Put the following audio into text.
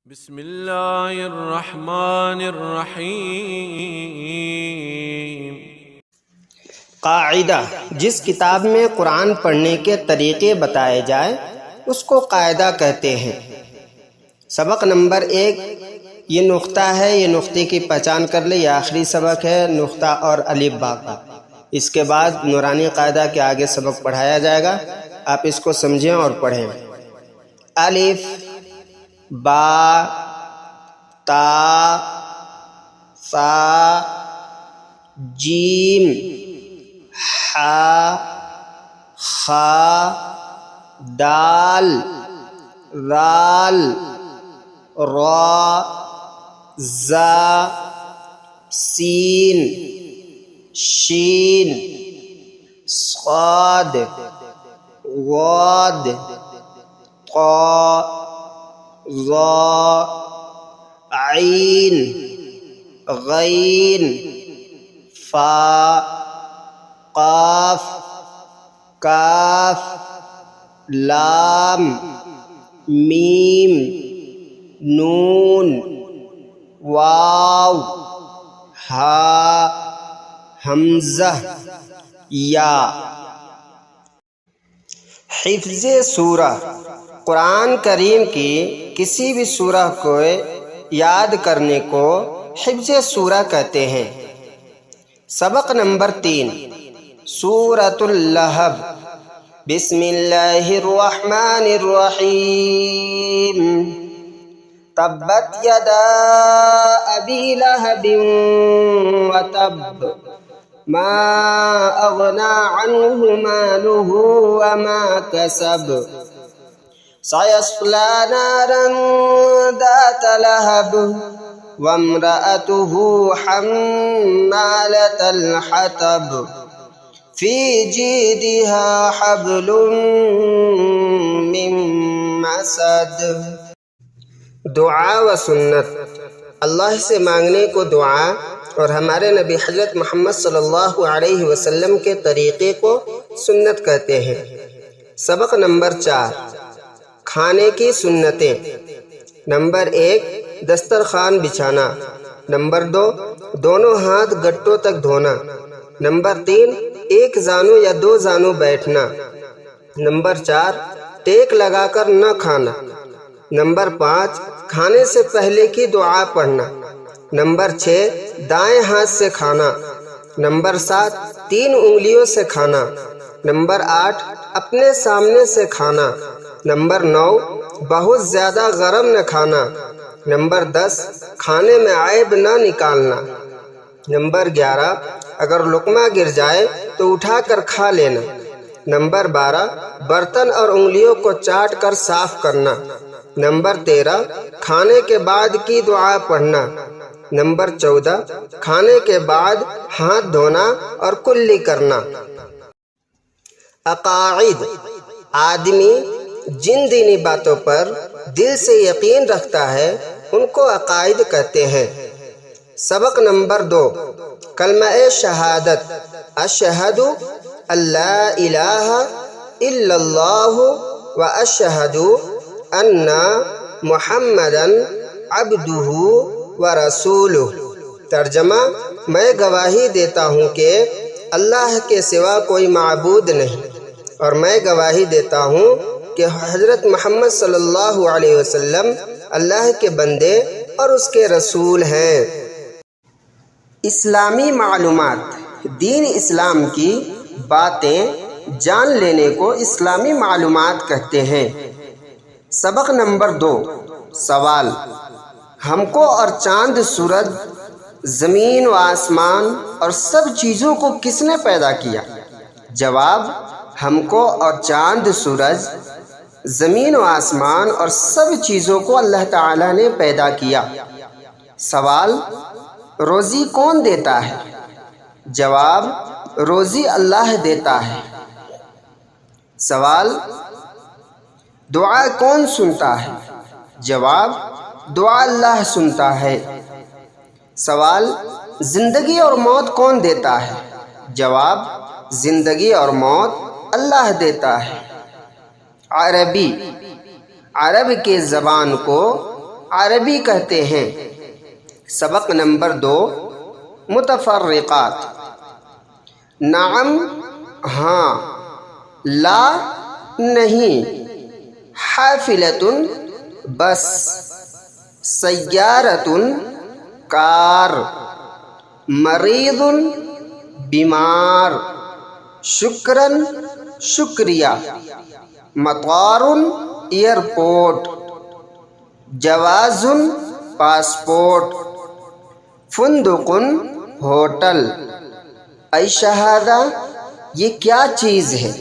بسم اللہ الرحمن الرحیم۔ قاعدہ: جس کتاب میں قرآن پڑھنے کے طریقے بتائے جائے اس کو قاعدہ کہتے ہیں۔ سبق نمبر 1 یہ نقطہ ہے، یہ نقطے کی پہچان کر لے۔ یہ آخری سبق ہے نقطہ اور الف با کا۔ اس کے بعد نورانی قاعدہ کے آگے سبق پڑھایا جائے گا، آپ اس کو سمجھیں اور پڑھیں۔ الف، با، تا، ثا، جیم، حا، خا، دال، ذال، را، زا، سین، شین، صاد، غاد، طا، ظا، عین، غین، فا، قاف، کاف، لام، میم، نون، واو، ہا، حمزہ، یا۔ حفظ سورہ: قرآن کریم کی کسی بھی سورہ کو یاد کرنے کو حفظ سورہ کہتے ہیں۔ سبق نمبر 3 سورۃ اللہب۔ بسم اللہ الرحمن الرحیم۔ تبت یدا ابی لہب وتب، ما اغنی عنہ مالہ وما کسب، سیصلی نارا ذات لہب وامرأته حمالة الحطب، فی جیدها حبل من مسد۔ دعا و سنت: اللہ سے مانگنے کو دعا اور ہمارے نبی حضرت محمد صلی اللہ علیہ وسلم کے طریقے کو سنت کہتے ہیں۔ سبق نمبر 4 کھانے کی سنتیں۔ نمبر 1 دسترخوان بچھانا۔ نمبر 2 دونوں ہاتھ گٹوں تک دھونا۔ نمبر 3 ایک زانو یا 2 زانو بیٹھنا۔ نمبر 4 ٹیک لگا کر نہ کھانا۔ نمبر 5 کھانے سے پہلے کی دعا پڑھنا۔ نمبر 6 دائیں ہاتھ سے کھانا۔ نمبر 7 3 انگلیوں سے کھانا۔ نمبر 8 اپنے سامنے سے کھانا۔ نمبر 9 بہت زیادہ گرم نہ کھانا۔ نمبر 10 کھانے میں عیب نہ نکالنا۔ نمبر 11 اگر لقمہ گر جائے تو اٹھا کر کھا لینا۔ نمبر 12 برتن اور انگلیوں کو چاٹ کر صاف کرنا۔ نمبر 13 کھانے کے بعد کی دعا پڑھنا۔ نمبر 14 کھانے کے بعد ہاتھ دھونا اور کلی کرنا۔ عقائد: آدمی جن دینی باتوں پر دل سے یقین رکھتا ہے ان کو عقائد کہتے ہیں۔ سبق نمبر 2 کلمہ شہادت: اشہد ان لا الہ الا اللہ و اشہد ان محمدًا عبدہ و رسولہ۔ ترجمہ: میں گواہی دیتا ہوں کہ اللہ کے سوا کوئی معبود نہیں، اور میں گواہی دیتا ہوں کہ حضرت محمد صلی اللہ علیہ وسلم اللہ کے بندے اور اس کے رسول ہیں۔ اسلامی معلومات: دین اسلام کی باتیں جان لینے کو اسلامی معلومات کہتے ہیں۔ سبق نمبر 2 سوال: ہم کو اور چاند، سورج، زمین و آسمان اور سب چیزوں کو کس نے پیدا کیا؟ جواب: ہم کو اور چاند، سورج، زمین و آسمان اور سب چیزوں کو اللہ تعالیٰ نے پیدا کیا۔ سوال: روزی کون دیتا ہے؟ جواب: روزی اللہ دیتا ہے۔ سوال: دعا کون سنتا ہے؟ جواب: دعا اللہ سنتا ہے۔ سوال: زندگی اور موت کون دیتا ہے؟ جواب: زندگی اور موت اللہ دیتا ہے۔ عربی، عرب کے زبان کو عربی کہتے ہیں۔ سبق نمبر 2، متفرقات۔ نعم ہاں، لا نہیں، حافلۃ بس، سیارۃ کار، مریض بیمار، شکراً شکریہ، مطار ایئرپورٹ، جواز پاسپورٹ، فندق ہوٹل۔ ای شہادہ، یہ کیا چیز ہے؟